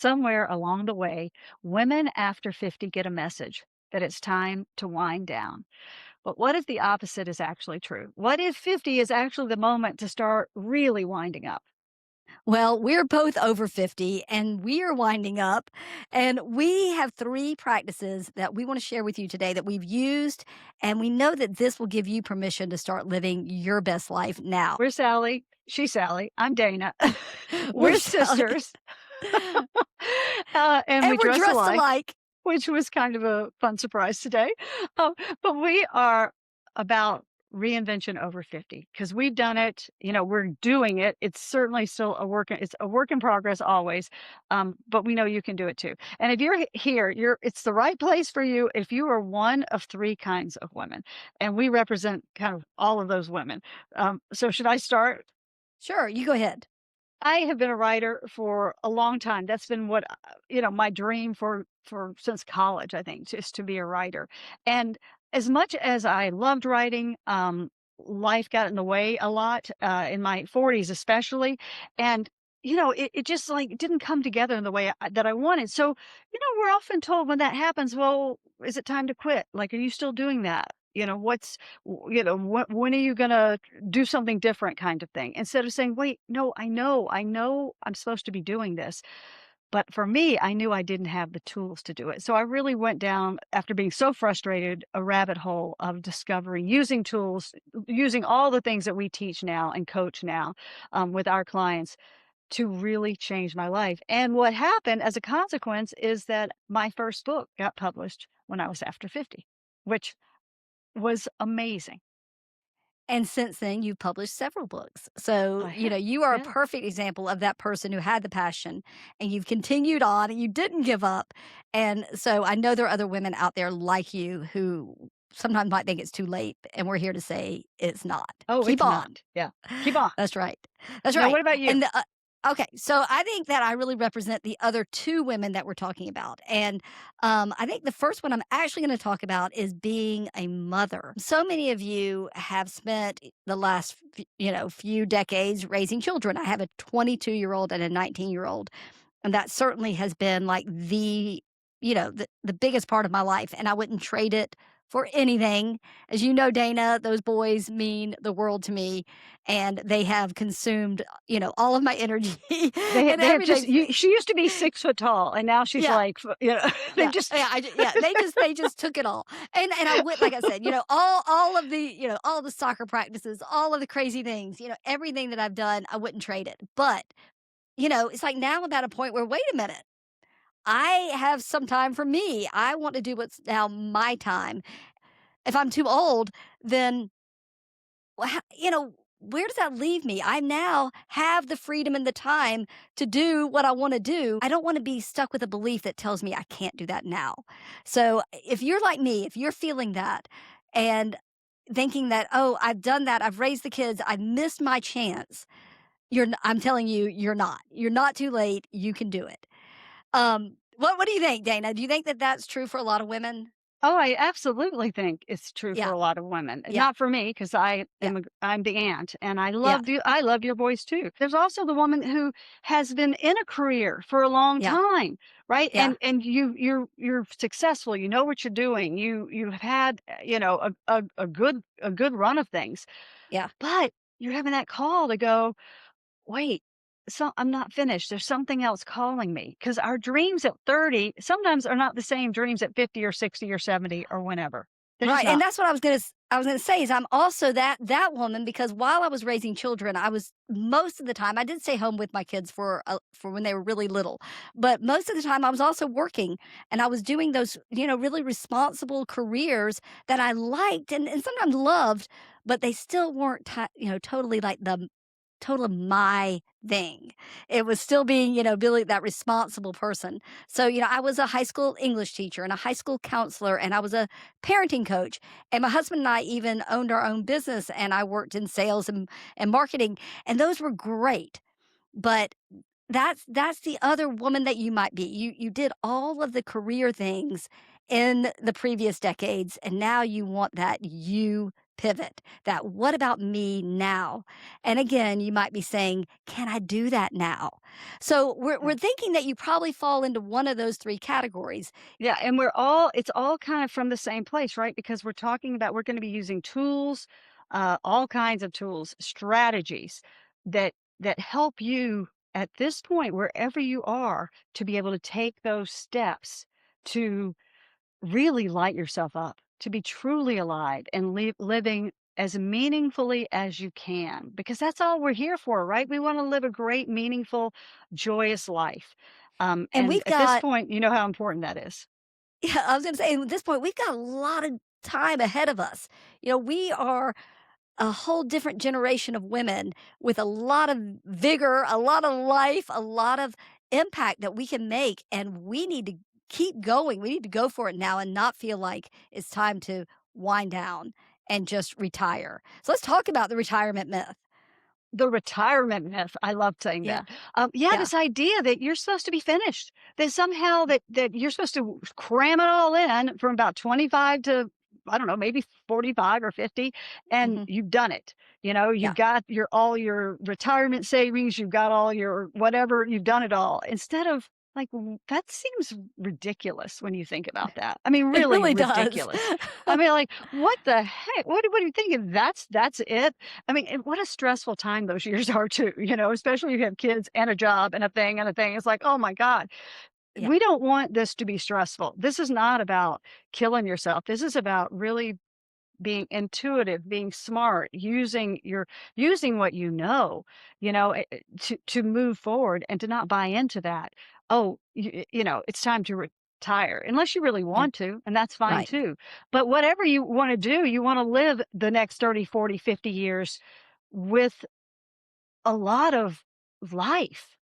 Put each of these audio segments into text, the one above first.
Somewhere along the way, women after 50 get a message that it's time to wind down. But what if the opposite is actually true? What if 50 is actually the moment to start really winding up? Well, we're both over 50 and we are winding up. And we have three practices that we want to share with you today that we've used. And we know that this will give you permission to start living your best life now. We're Sally. She's Sally. I'm Dana. We're We're Sally. sisters. And And we we're dress dressed alike, alike. which was kind of a fun surprise today. But we are about reinvention over 50 because we've done it. We're doing it. It's certainly still it's a work in progress always. But we know you can do it too. And if you're here, it's the right place for you if you are one of three kinds of women. And we represent kind of all of those women. So should I start? Sure, you go ahead. I have been a writer for a long time. That's been what, my dream for since college, I think, just to be a writer. And as much as I loved writing, life got in the way a lot, in my 40s especially. And, it just like didn't come together in the way that I wanted. So, we're often told when that happens, well, is it time to quit? Like, are you still doing that? When are you going to do something different kind of thing, instead of saying, "Wait, no, I know I'm supposed to be doing this." But for me, I knew I didn't have the tools to do it. So I really went down, after being so frustrated, a rabbit hole of discovery, using tools, using all the things that we teach now and coach now, with our clients to really change my life. And what happened as a consequence is that my first book got published when I was after 50, which was amazing. And since then, you've published several books. So, I have, you are a yeah. perfect example of that person who had the passion and you've continued on and you didn't give up. And so I know there are other women out there like you who sometimes might think it's too late. And we're here to say it's not. Oh, Keep it's on. not. Yeah. Keep on. That's right. That's Now right. what about you? And okay, so I think that I really represent the other two women that we're talking about, and I think the first one I'm actually going to talk about is being a mother. So many of you have spent the last few decades raising children. I have a 22-year-old and a 19-year-old, and that certainly has been like the biggest part of my life, and I wouldn't trade it for anything. As you know, Dana, those boys mean the world to me, and they have consumed, all of my energy and They have just everything. she used to be 6 foot tall, and now she's Yeah, like, they've yeah, just yeah, yeah. They just took it all, and I would, like I said, all of the all the soccer practices, all of the crazy things, everything that I've done, I wouldn't trade it. But it's like now I'm at a point where wait a minute. I have some time for me. I want to do what's now my time. If I'm too old, then where does that leave me? I now have the freedom and the time to do what I want to do. I don't want to be stuck with a belief that tells me I can't do that now. So if you're like me, if you're feeling that and thinking that, oh, I've done that, I've raised the kids, I've missed my chance, I'm telling you, you're not. You're not too late. You can do it. What do you think, Dana? Do you think that that's true for a lot of women? Oh, I absolutely think it's true for Yeah. a lot of women. Yeah. Not for me, because Yeah. I'm the aunt, and Yeah. I loved your voice too. There's also the woman who has been in a career for a long Yeah. time, right? Yeah. And you're successful, you know what you're doing. You've had, a good run of things, Yeah. but you're having that call to go, "Wait, I'm not finished. There's something else calling me." Because our dreams at 30 sometimes are not the same dreams at 50 or 60 or 70 or whenever. They're just Right, and not. that's what I was gonna say is I'm also that woman because while I was raising children, I was most of the time I did stay home with my kids for when they were really little, but most of the time I was also working and I was doing those, really responsible careers that I liked and sometimes loved, but they still weren't totally like the total my thing. It was still being, really that responsible person. So, I was a high school English teacher and a high school counselor, and I was a parenting coach. And my husband and I even owned our own business, and I worked in sales and marketing, and those were great. But that's the other woman that you might be. You did all of the career things in the previous decades, and now you want that you pivot, that what about me now? And again, you might be saying, can I do that now? So we're Yeah. thinking that you probably fall into one of those three categories. Yeah, and it's all kind of from the same place, right? Because we're talking about we're gonna be using tools, all kinds of tools, strategies that help you at this point, wherever you are, to be able to take those steps to really light yourself up, to be truly alive and living as meaningfully as you can, because that's all we're here for, right? We want to live a great, meaningful, joyous life. And And we've at this got, point, you know how important that is. yeah, I was going to say, at this point, we've got a lot of time ahead of us. We are a whole different generation of women with a lot of vigor, a lot of life, a lot of impact that we can make. And we need to keep going. We need to go for it now and not feel like it's time to wind down and just retire. So let's talk about the retirement myth. The retirement myth, I love saying Yeah. that. Yeah, Yeah. this idea that you're supposed to be finished, that somehow that you're supposed to cram it all in from about 25 to, I don't know, maybe 45 or 50, and Hmm. you've done it. You know, you've Yeah. got your all your retirement savings, you've got all your whatever, you've done it all. Instead of like that seems ridiculous when you think about that. I mean, It really really does. ridiculous. I mean, like, what the heck? What are you thinking? That's it? I mean, and what a stressful time those years are too, especially if you have kids and a job and a thing and a thing. It's like, oh my God, Yeah. we don't want this to be stressful. This is not about killing yourself. This is about really being intuitive, being smart, using what to move forward and to not buy into that. Oh, it's time to retire unless you really Yeah. want to, and that's fine Right. too. But whatever you want to do, you want to live the next 30, 40, 50 years with a lot of life.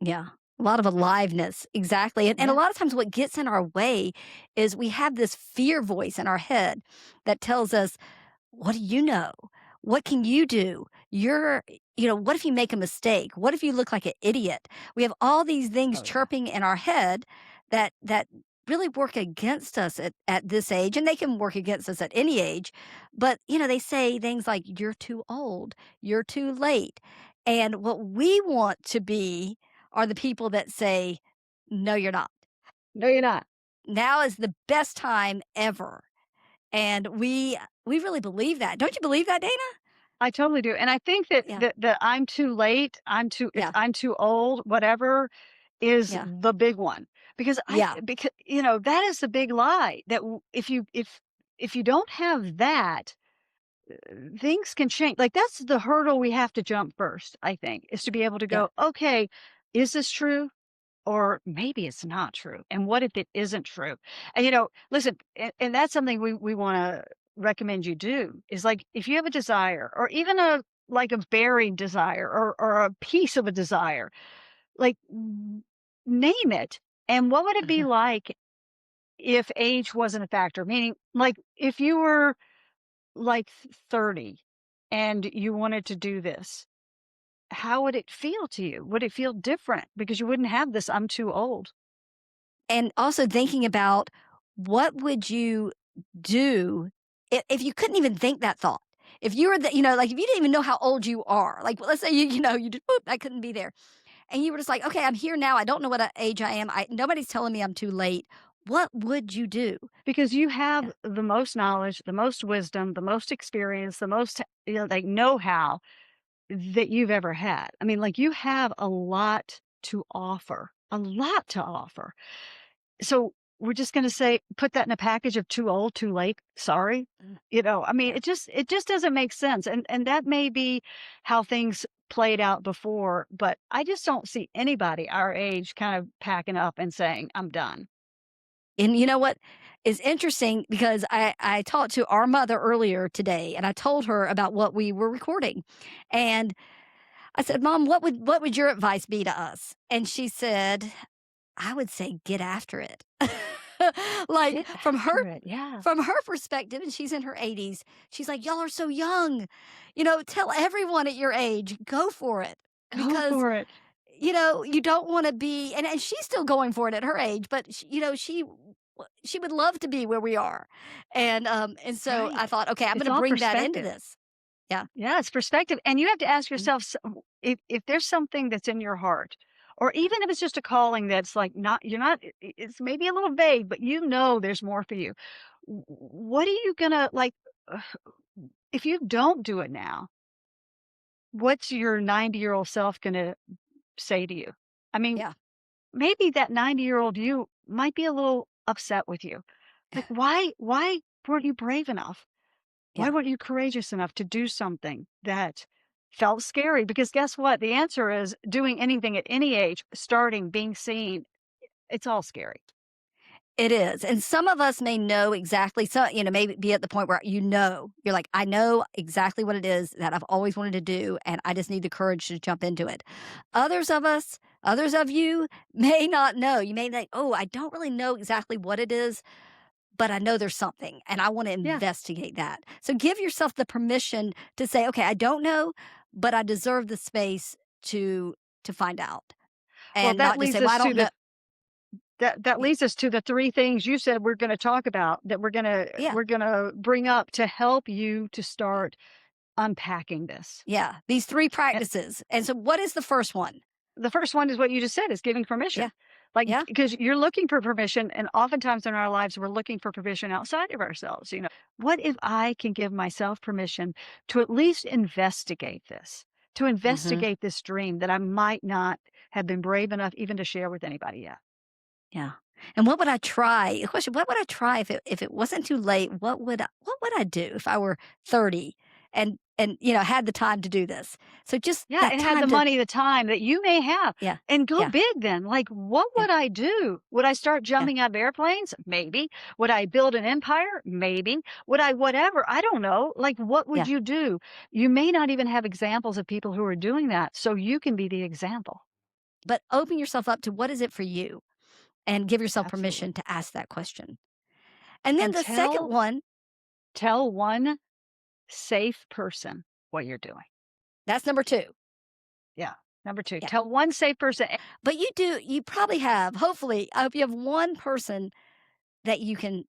Yeah. A lot of aliveness. Exactly. And a Yeah. lot of times what gets in our way is we have this fear voice in our head that tells us, what do you know? What can you do? What if you make a mistake? What if you look like an idiot? We have all these things Oh yeah. chirping in our head that really work against us at this age, and they can work against us at any age. But they say things like you're too old, you're too late. And what we want to be are the people that say, no, you're not. No, you're not. Now is the best time ever. And we really believe that. Don't you believe that, Dana? I totally do, and I think that Yeah, I'm too late, yeah, I'm too old, whatever, is yeah, the big one, yeah, because, that is the big lie that w if you don't have that, things can change. Like, that's the hurdle we have to jump first, I think, is to be able to yeah. go, "Okay, is this true? Or maybe it's not true. And what if it isn't true?" And listen, and that's something we want to recommend you do is like if you have a desire or even a buried desire or a piece of a desire, like name it. And what would it be Mhm. like if age wasn't a factor? Meaning, like if you were like 30 and you wanted to do this, how would it feel to you? Would it feel different because you wouldn't have this I'm too old? And also thinking about what would you do if you couldn't even think that thought? If you were like, if you didn't even know how old you are, like, let's say you just, "Boop, I couldn't be there." And you were just like, "Okay, I'm here now. I don't know what, age I am. Nobody's telling me I'm too late." What would you do? Because you Yeah, have the most knowledge, the most wisdom, the most experience, the most, like know-how that you've ever had. I mean, like you have a lot to offer. So we're just going to say, put that in a package of too old, too late. Sorry. mm, I mean, yeah. it just doesn't make sense. And that may be how things played out before, but I just don't see anybody our age kind of packing up and saying, I'm done. And you know what is interesting, because I talked to our mother earlier today, and I told her about what we were recording. And I said, "Mom, what would your advice be to us?" And she said, "I would say get after it." Like, Get after it. Yeah. from her perspective, and she's in her 80s, she's like, "Y'all are so young. Tell everyone at your age, go for it." Go Because, for it. you don't wanna be, and she's still going for it at her age, but she she would love to be where we are. And so Right. I thought, "Okay, I'm It's gonna all bring that into perspective. this." Yeah. Yeah, it's perspective, and you have to ask Mhm. yourself if there's something that's in your heart, or Yeah. even if it's just a calling that's like not you're not it's maybe a little vague, but you know there's more for you. What are you gonna like? uh, If you don't do it now, what's your 90-year-old self gonna say to you? I mean, Yeah. maybe that 90-year-old you might be a little upset with you. Like, why weren't you brave enough? Why Yeah. weren't you courageous enough to do something that felt scary? Because guess what? The answer is doing anything at any age, starting, being seen, it's all scary. It is, and some of us may know exactly maybe be at the point where you're like, "I know exactly what it is that I've always wanted to do, and I just need the courage to jump into it." Others of you may not know. You may think, "Oh, I don't really know exactly what it is, but I know there's something, and I wanna Yeah. investigate that." So give yourself the permission to say, "Okay, I don't know, but I deserve the space to find out," Well, and not just say, "Well, I don't know." that Yeah, leads us to the 3 things you said we're gonna talk about that yeah. we're gonna bring up to help you to start unpacking this. Yeah, these 3 practices, and so what is the first one? The first one is what you just said, is giving Yeah, permission. Like, yeah, because you're looking for permission, and oftentimes in our lives, we're looking for permission outside of ourselves, you know? What if I can give myself permission to at least investigate this, to mhm, investigate this dream that I might not have been brave enough even to share with anybody yet? yeah, and what would I try? The question, what would I try if it wasn't too late? What would I do if I were 30 and had the time to do this? So just Yeah, that and had the time to money, the time that you may have, yeah, and go yeah, big then. Like, what yeah, would I do? Would I start yeah, jumping out of airplanes? Maybe. Would I build an empire? Maybe. Would I whatever? I don't know. Like, what would yeah, you do? You may not even have examples of people who are doing that, so you can be the example. but open yourself up to what is it for you, and give yourself Absolutely. permission to ask that question. And then And the second one, tell one safe person what you're doing. that's number 2. Yeah. Number 2, Yeah. tell one safe person. But you probably have, hopefully, I hope you have one person that you can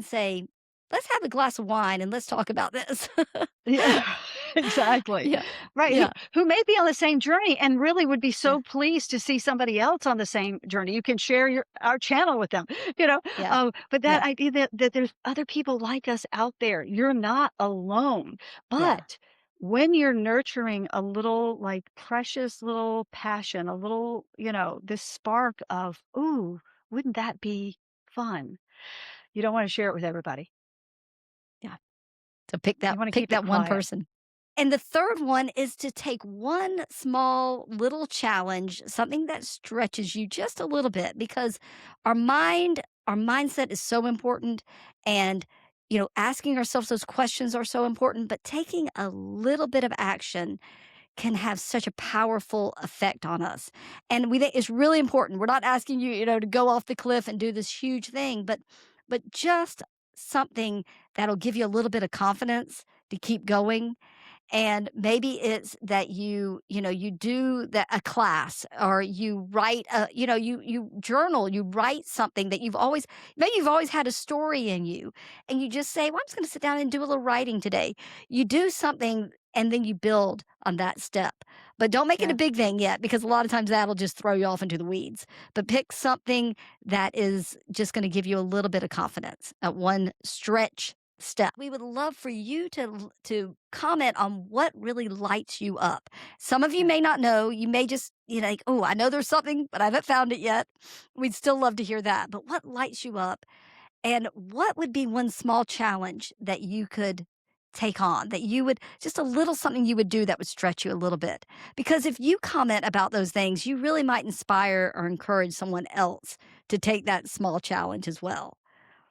say, "Let's have a glass of wine and let's talk about this." Yeah, exactly. Yeah. Right, Yeah. who may be on the same journey and really would be Yeah. so pleased to see somebody else on the same journey. You can share our channel with them, you know? Yeah. But that Yeah. idea that there's other people like us out there, you're not alone. Yeah. But when you're nurturing a little, like, precious little passion, a little, this spark of, "Ooh, wouldn't that be fun?" You don't wanna share it with everybody. Yeah. So You wanna pick keep it that one quiet. person. And the third one is to take one small little challenge, something that stretches you just a little bit because our mindset is so important and asking ourselves those questions are so important, but taking a little bit of action can have such a powerful effect on us. And we think it's really important. We're not asking you, to go off the cliff and do this huge thing, but just something that'll give you a little bit of confidence to keep going, and maybe it's that you do a class, or you write you journal, you write something that you've always had a story in you, and you just say, well, I'm just going to sit down and do a little writing today. You do something, and then you build on that step, but don't make it a Yeah. big thing yet, because a lot of times that'll just throw you off into the weeds. But pick something that is just going to give you a little bit of confidence at one stretch step. We would love for you to comment on what really lights you up. Some of you Yeah. may not know. You may just like, oh, I know there's something, but I haven't found it yet. We'd still love to hear that. But what lights you up, and what would be one small challenge that you could take on, that you would just a little something you would do that would stretch you a little bit? Because if you comment about those things, you really might inspire or encourage someone else to take that small challenge as well.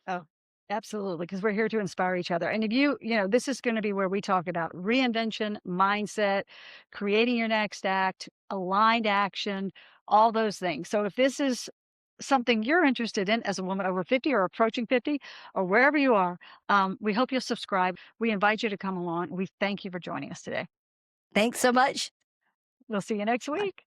Oh, absolutely, because we're here to inspire each other. And if this is gonna be where we talk about reinvention, mindset, creating your next act, aligned action, all those things. So if this is something you're interested in as a woman over 50 or approaching 50 or wherever you are, we hope you'll subscribe. We invite you to come along. We thank you for joining us today. Thanks so much. We'll see you next Bye. week.